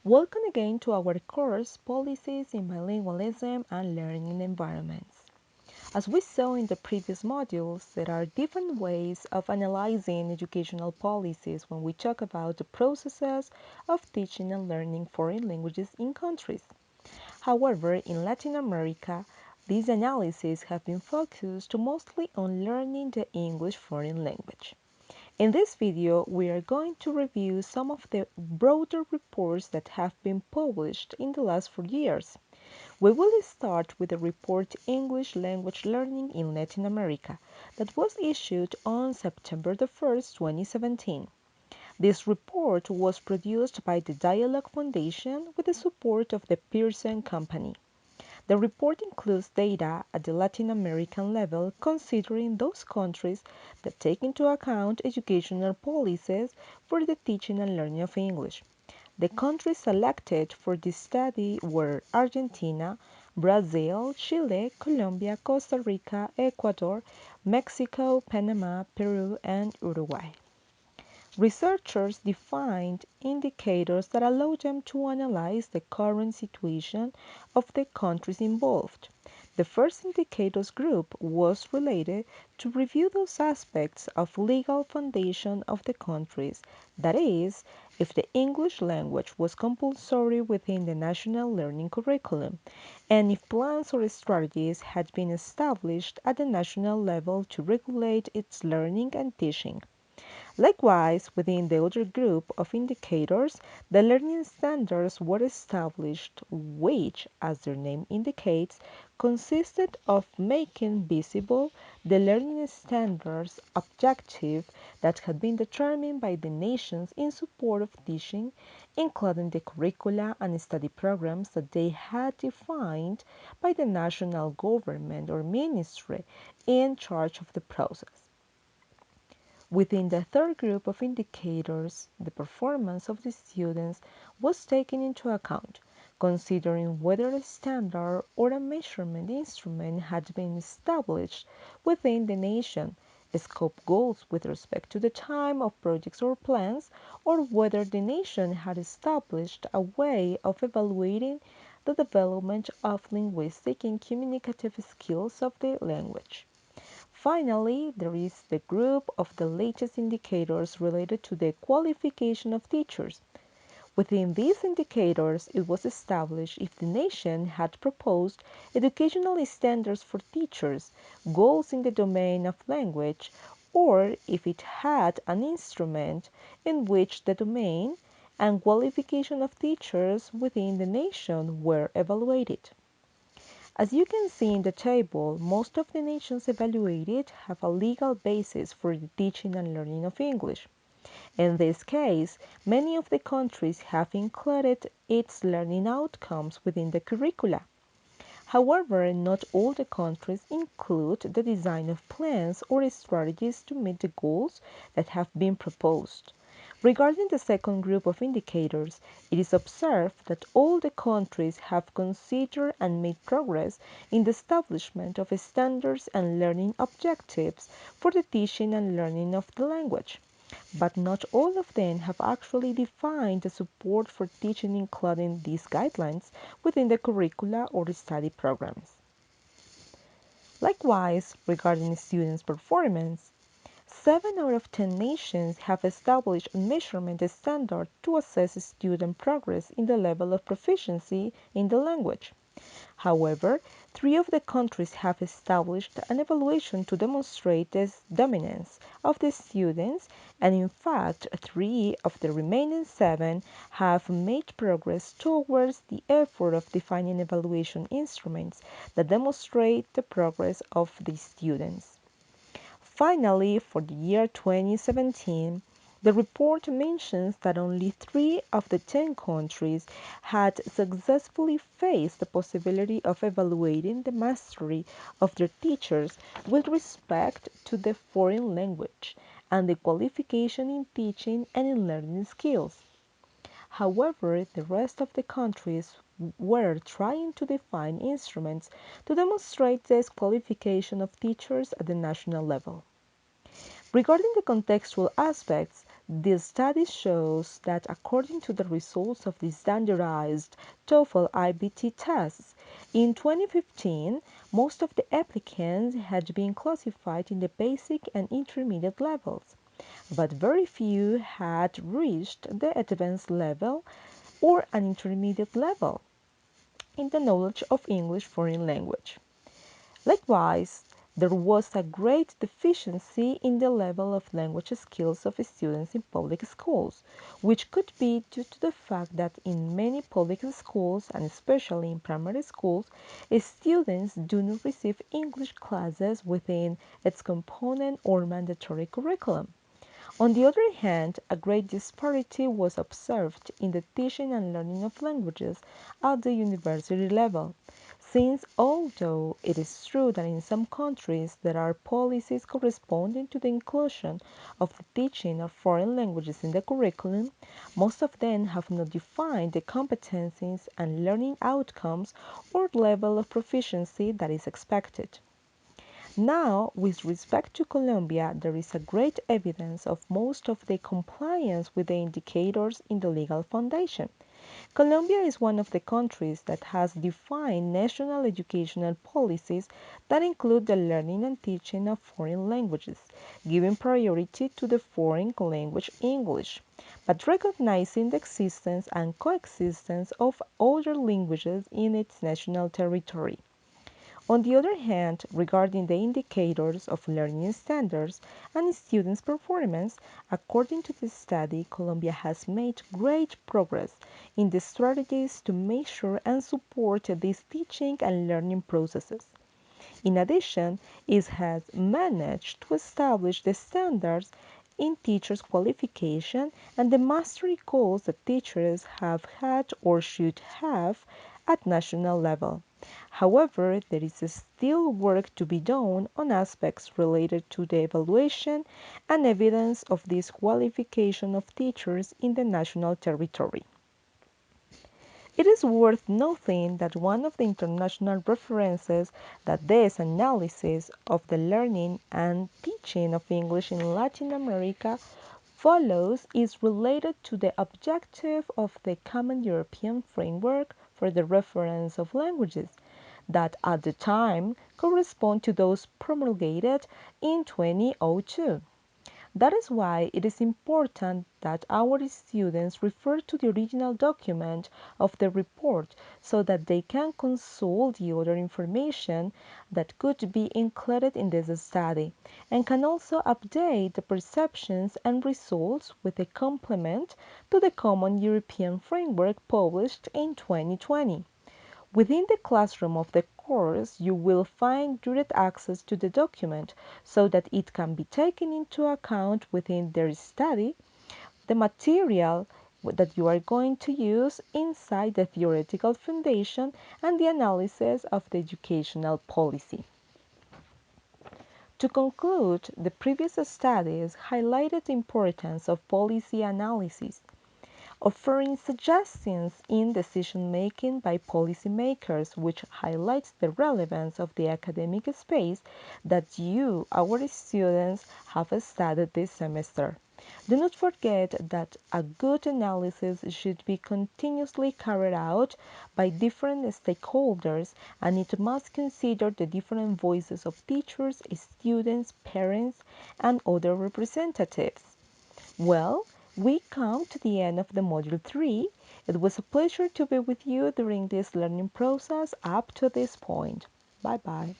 Welcome again to our course Policies in Bilingualism and Learning Environments. As we saw in the previous modules, there are different ways of analyzing educational policies when we talk about the processes of teaching and learning foreign languages in countries. However, in Latin America, these analyses have been focused mostly on learning the English foreign language. In this video, we are going to review some of the broader reports that have been published in the last 4 years. We will start with the report English Language Learning in Latin America that was issued on September 1st, 2017. This report was produced by the Dialogue Foundation with the support of the Pearson Company. The report includes data at the Latin American level considering those countries that take into account educational policies for the teaching and learning of English. The countries selected for this study were Argentina, Brazil, Chile, Colombia, Costa Rica, Ecuador, Mexico, Panama, Peru, and Uruguay. Researchers defined indicators that allow them to analyze the current situation of the countries involved. The first indicators group was related to review those aspects of legal foundation of the countries, that is, if the English language was compulsory within the national learning curriculum, and if plans or strategies had been established at the national level to regulate its learning and teaching. Likewise, within the other group of indicators, the learning standards were established, which, as their name indicates, consisted of making visible the learning standards objective that had been determined by the nations in support of teaching, including the curricula and study programs that they had defined by the national government or ministry in charge of the process. Within the third group of indicators, the performance of the students was taken into account, considering whether a standard or a measurement instrument had been established within the nation, scope goals with respect to the time of projects or plans, or whether the nation had established a way of evaluating the development of linguistic and communicative skills of the language. Finally, there is the group of the latest indicators related to the qualification of teachers. Within these indicators, it was established if the nation had proposed educational standards for teachers, goals in the domain of language, or if it had an instrument in which the domain and qualification of teachers within the nation were evaluated. As you can see in the table, most of the nations evaluated have a legal basis for the teaching and learning of English. In this case, many of the countries have included its learning outcomes within the curricula. However, not all the countries include the design of plans or strategies to meet the goals that have been proposed. Regarding the second group of indicators, it is observed that all the countries have considered and made progress in the establishment of standards and learning objectives for the teaching and learning of the language. But not all of them have actually defined the support for teaching including these guidelines within the curricula or study programs. Likewise, regarding students' performance, 7 out of 10 nations have established a measurement standard to assess student progress in the level of proficiency in the language. However, 3 of the countries have established an evaluation to demonstrate the dominance of the students, and in fact, 3 of the remaining 7 have made progress towards the effort of defining evaluation instruments that demonstrate the progress of the students. Finally, for the year 2017, the report mentions that only 3 of the 10 countries had successfully faced the possibility of evaluating the mastery of their teachers with respect to the foreign language and the qualification in teaching and in learning skills. However, the rest of the countries were trying to define instruments to demonstrate the qualification of teachers at the national level. Regarding the contextual aspects, This study shows that according to the results of the standardized TOEFL IBT tests, in 2015, most of the applicants had been classified in the basic and intermediate levels, but very few had reached the advanced level or an intermediate level in the knowledge of English foreign language. Likewise, there was a great deficiency in the level of language skills of students in public schools, which could be due to the fact that in many public schools, and especially in primary schools, students do not receive English classes within its component or mandatory curriculum. On the other hand, a great disparity was observed in the teaching and learning of languages at the university level, since although it is true that in some countries there are policies corresponding to the inclusion of the teaching of foreign languages in the curriculum, most of them have not defined the competencies and learning outcomes or level of proficiency that is expected. Now, with respect to Colombia, there is a great evidence of most of the compliance with the indicators in the legal foundation. Colombia is one of the countries that has defined national educational policies that include the learning and teaching of foreign languages, giving priority to the foreign language English, but recognizing the existence and coexistence of other languages in its national territory. On the other hand, regarding the indicators of learning standards and students' performance, according to this study, Colombia has made great progress in the strategies to measure and support these teaching and learning processes. In addition, it has managed to establish the standards in teachers' qualification and the mastery goals that teachers have had or should have at national level. However, there is still work to be done on aspects related to the evaluation and evidence of this qualification of teachers in the national territory. It is worth noting that one of the international references that this analysis of the learning and teaching of English in Latin America follows is related to the objective of the Common European Framework for the Reference of Languages, that at the time correspond to those promulgated in 2002. That is why it is important that our students refer to the original document of the report so that they can consult the other information that could be included in this study and can also update the perceptions and results with a complement to the Common European Framework published in 2020. Within the classroom of the course, you will find direct access to the document so that it can be taken into account within their study, the material that you are going to use inside the theoretical foundation and the analysis of the educational policy. To conclude, the previous studies highlighted the importance of policy analysis, offering suggestions in decision-making by policymakers, which highlights the relevance of the academic space that you, our students, have studied this semester. Do not forget that a good analysis should be continuously carried out by different stakeholders, and it must consider the different voices of teachers, students, parents, and other representatives. Well, we come to the end of the Module 3. It was a pleasure to be with you during this learning process up to this point. Bye bye.